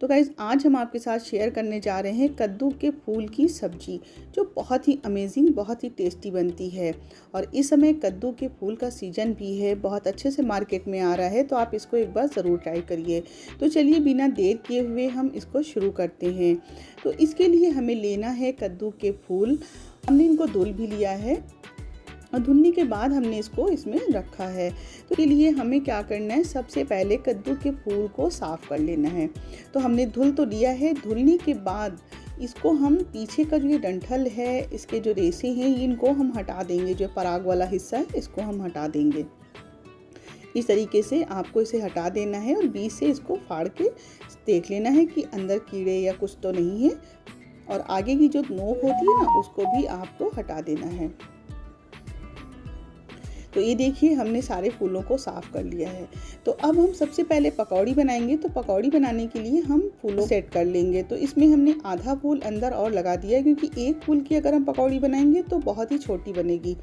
तो गाइज़ आज हम आपके साथ शेयर करने जा रहे हैं कद्दू के फूल की सब्जी, जो बहुत ही अमेजिंग, बहुत ही टेस्टी बनती है। और इस समय कद्दू के फूल का सीज़न भी है, बहुत अच्छे से मार्केट में आ रहा है, तो आप इसको एक बार ज़रूर ट्राई करिए। तो चलिए बिना देर किए हुए हम इसको शुरू करते हैं। तो इसके लिए हमें लेना है कद्दू के फूल। हमने इनको धुल भी लिया है और धुलने के बाद हमने इसको इसमें रखा है। तो इसके लिए हमें क्या करना है, सबसे पहले कद्दू के फूल को साफ़ कर लेना है। तो हमने धुल तो लिया है। धुलने के बाद इसको हम पीछे का जो ये डंठल है, इसके जो रेशे हैं, इनको हम हटा देंगे। जो पराग वाला हिस्सा है इसको हम हटा देंगे। इस तरीके से आपको इसे हटा देना है और बीच से इसको फाड़ के देख लेना है कि अंदर कीड़े या कुछ तो नहीं है। और आगे की जो नोक होती है ना, उसको भी आपको हटा देना है। तो ये देखिए हमने सारे फूलों को साफ़ कर लिया है। तो अब हम सबसे पहले पकौड़ी बनाएंगे। तो पकौड़ी बनाने के लिए हम फूलों सेट कर लेंगे। तो इसमें हमने आधा फूल अंदर और लगा दिया है, क्योंकि एक फूल की अगर हम पकौड़ी बनाएंगे तो बहुत ही छोटी बनेगी।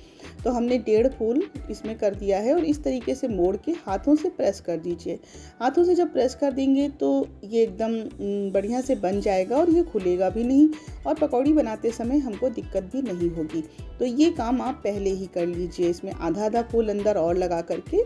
तो हमने 1.5 फूल इसमें कर दिया है और इस तरीके से मोड़ के हाथों से प्रेस कर दीजिए। हाथों से जब प्रेस कर देंगे तो ये एकदम बढ़िया से बन जाएगा और ये खुलेगा भी नहीं और पकौड़ी बनाते समय हमको दिक्कत भी नहीं होगी। तो ये काम आप पहले ही कर लीजिए। इसमें आधा फूल अंदर और लगा करके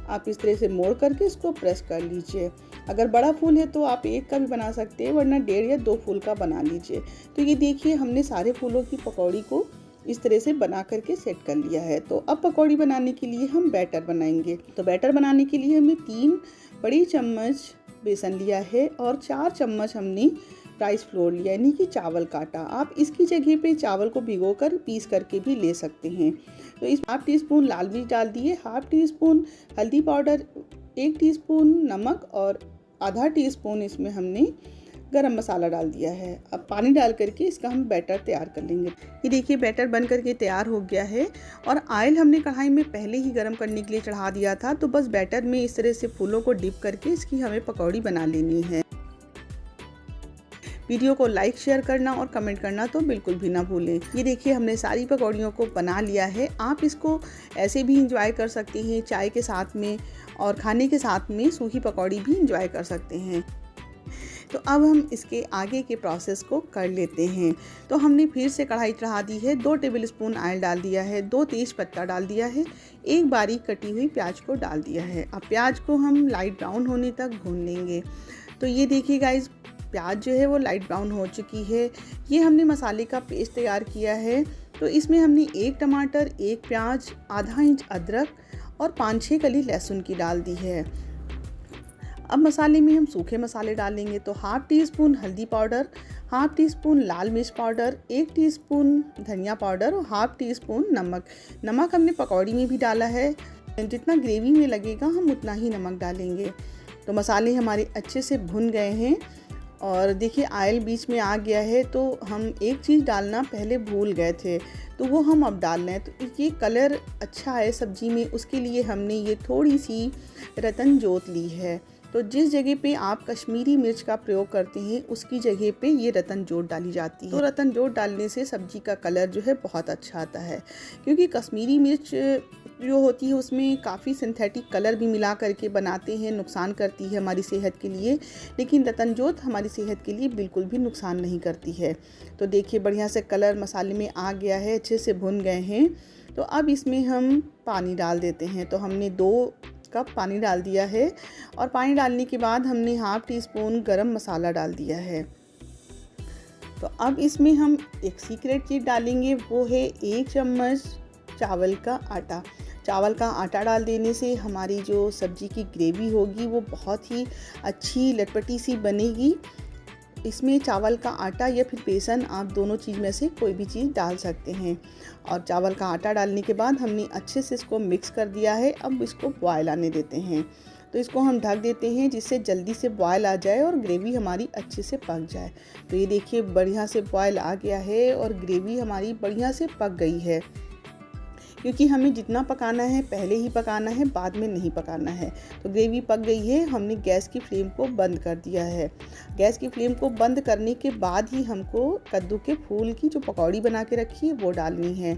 आप इस तरह से मोड़ करके इसको प्रेस कर लीजिए। अगर बड़ा फूल है तो आप एक का भी बना सकते हैं, वरना 1.5 या 2 फूल का बना लीजिए। तो ये देखिए हमने सारे फूलों की पकौड़ी को इस तरह से बना करके सेट कर लिया है। तो अब पकौड़ी बनाने के लिए हम बैटर बनाएंगे। तो बैटर बनाने के लिए हमने 3 बड़ी चम्मच बेसन लिया है और 4 चम्मच हमने राइस फ्लोर लिया, यानी कि चावल का आटा। आप इसकी जगह पे चावल को भिगोकर पीस करके भी ले सकते हैं। तो इस 1/2 टीस्पून लाल मिर्च डाल दिए, 1/2 टीस्पून हल्दी पाउडर, 1 टीस्पून नमक और आधा टीस्पून इसमें हमने गरम मसाला डाल दिया है। अब पानी डाल करके इसका हम बैटर तैयार कर लेंगे। ये देखिए बैटर बन करके तैयार हो गया है और ऑयल हमने कढ़ाई में पहले ही गरम करने के लिए चढ़ा दिया था। तो बस बैटर में इस तरह से फूलों को डिप करके इसकी हमें पकौड़ी बना लेनी है। वीडियो को लाइक शेयर करना और कमेंट करना तो बिल्कुल भी ना भूलें। ये देखिए हमने सारी पकौड़ियों को बना लिया है। आप इसको ऐसे भी इंजॉय कर सकते हैं, चाय के साथ में, और खाने के साथ में सूखी पकौड़ी भी इंजॉय कर सकते हैं। तो अब हम इसके आगे के प्रोसेस को कर लेते हैं। तो हमने फिर से कढ़ाई चढ़ा दी है, 2 टेबलस्पून ऑयल डाल दिया है, 2 तेज पत्ता डाल दिया है, 1 बारीक कटी हुई प्याज को डाल दिया है। अब प्याज को हम लाइट ब्राउन होने तक भून लेंगे। तो ये देखिए गाइज प्याज जो है वो लाइट ब्राउन हो चुकी है। ये हमने मसाले का पेस्ट तैयार किया है। तो इसमें हमने 1 टमाटर, 1 प्याज, आधा इंच अदरक और 5-6 कली लहसुन की डाल दी है। अब मसाले में हम सूखे मसाले डालेंगे। तो 1/2 टीस्पून हल्दी पाउडर, 1/2 टीस्पून लाल मिर्च पाउडर, 1 टीस्पून धनिया पाउडर और 1/2 टीस्पून नमक। नमक हमने पकौड़ी में भी डाला है। जितना ग्रेवी में लगेगा हम उतना ही नमक डालेंगे। तो मसाले हमारे अच्छे से भुन गए हैं और देखिए ऑयल बीच में आ गया है। तो हम एक चीज़ डालना पहले भूल गए थे, तो वो हम अब डाल रहे हैं। तो ये कलर अच्छा है सब्जी में, उसके लिए हमने ये थोड़ी सी रतन जोत ली है। तो जिस जगह पे आप कश्मीरी मिर्च का प्रयोग करते हैं उसकी जगह पे ये रतन जोत डाली जाती है। तो रतन जोत डालने से सब्जी का कलर जो है बहुत अच्छा आता है, क्योंकि कश्मीरी मिर्च जो होती है उसमें काफ़ी सिंथेटिक कलर भी मिला करके बनाते हैं, नुकसान करती है हमारी सेहत के लिए। लेकिन रतन जोत हमारी सेहत के लिए बिल्कुल भी नुकसान नहीं करती है। तो देखिए बढ़िया से कलर मसाले में आ गया है, अच्छे से भुन गए हैं। तो अब इसमें हम पानी डाल देते हैं। तो हमने 2 कप पानी डाल दिया है और पानी डालने के बाद हमने 1/2 टीस्पून गरम मसाला डाल दिया है। तो अब इसमें हम एक सीक्रेट चीज़ डालेंगे, वो है 1 चम्मच चावल का आटा। चावल का आटा डाल देने से हमारी जो सब्जी की ग्रेवी होगी वो बहुत ही अच्छी लटपटी सी बनेगी। इसमें चावल का आटा या फिर बेसन, आप दोनों चीज़ में से कोई भी चीज़ डाल सकते हैं। और चावल का आटा डालने के बाद हमने अच्छे से इसको मिक्स कर दिया है। अब इसको बॉयल आने देते हैं। तो इसको हम ढक देते हैं जिससे जल्दी से बॉयल आ जाए और ग्रेवी हमारी अच्छे से पक जाए। तो ये देखिए बढ़िया से बॉयल आ गया है और ग्रेवी हमारी बढ़िया से पक गई है। क्योंकि हमें जितना पकाना है पहले ही पकाना है, बाद में नहीं पकाना है। तो ग्रेवी पक गई है, हमने गैस की फ्लेम को बंद कर दिया है। गैस की फ्लेम को बंद करने के बाद ही हमको कद्दू के फूल की जो पकौड़ी बना के रखी है वो डालनी है।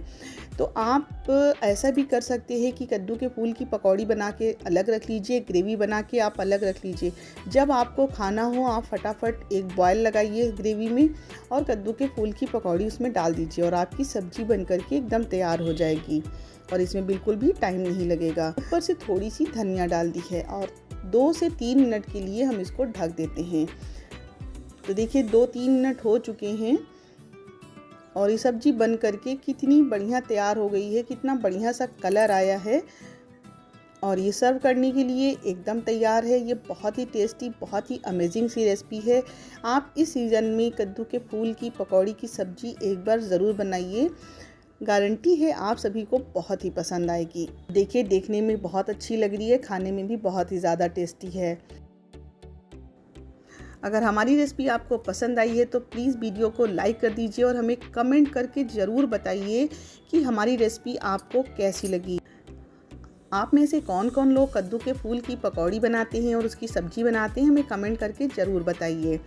तो आप ऐसा भी कर सकते हैं कि कद्दू के फूल की पकौड़ी बना के अलग रख लीजिए, ग्रेवी बना के आप अलग रख लीजिए। जब आपको खाना हो आप फटाफट एक बॉयल लगाइए ग्रेवी में और कद्दू के फूल की पकौड़ी उसमें डाल दीजिए और आपकी सब्जी बन करके एकदम तैयार हो जाएगी और इसमें बिल्कुल भी टाइम नहीं लगेगा। ऊपर से थोड़ी सी धनिया डाल दी है और 2 से 3 मिनट के लिए हम इसको ढक देते हैं। तो देखिए 2-3 मिनट हो चुके हैं और ये सब्जी बन करके कितनी बढ़िया तैयार हो गई है, कितना बढ़िया सा कलर आया है और ये सर्व करने के लिए एकदम तैयार है। ये बहुत ही टेस्टी, बहुत ही अमेजिंग सी रेसिपी है। आप इस सीज़न में कद्दू के फूल की पकौड़ी की सब्ज़ी एक बार ज़रूर बनाइए, गारंटी है आप सभी को बहुत ही पसंद आएगी। देखिए देखने में बहुत अच्छी लग रही है, खाने में भी बहुत ही ज़्यादा टेस्टी है। अगर हमारी रेसिपी आपको पसंद आई है तो प्लीज़ वीडियो को लाइक कर दीजिए और हमें कमेंट करके ज़रूर बताइए कि हमारी रेसिपी आपको कैसी लगी। आप में से कौन कौन लोग कद्दू के फूल की पकौड़ी बनाते हैं और उसकी सब्ज़ी बनाते हैं, हमें कमेंट करके ज़रूर बताइए।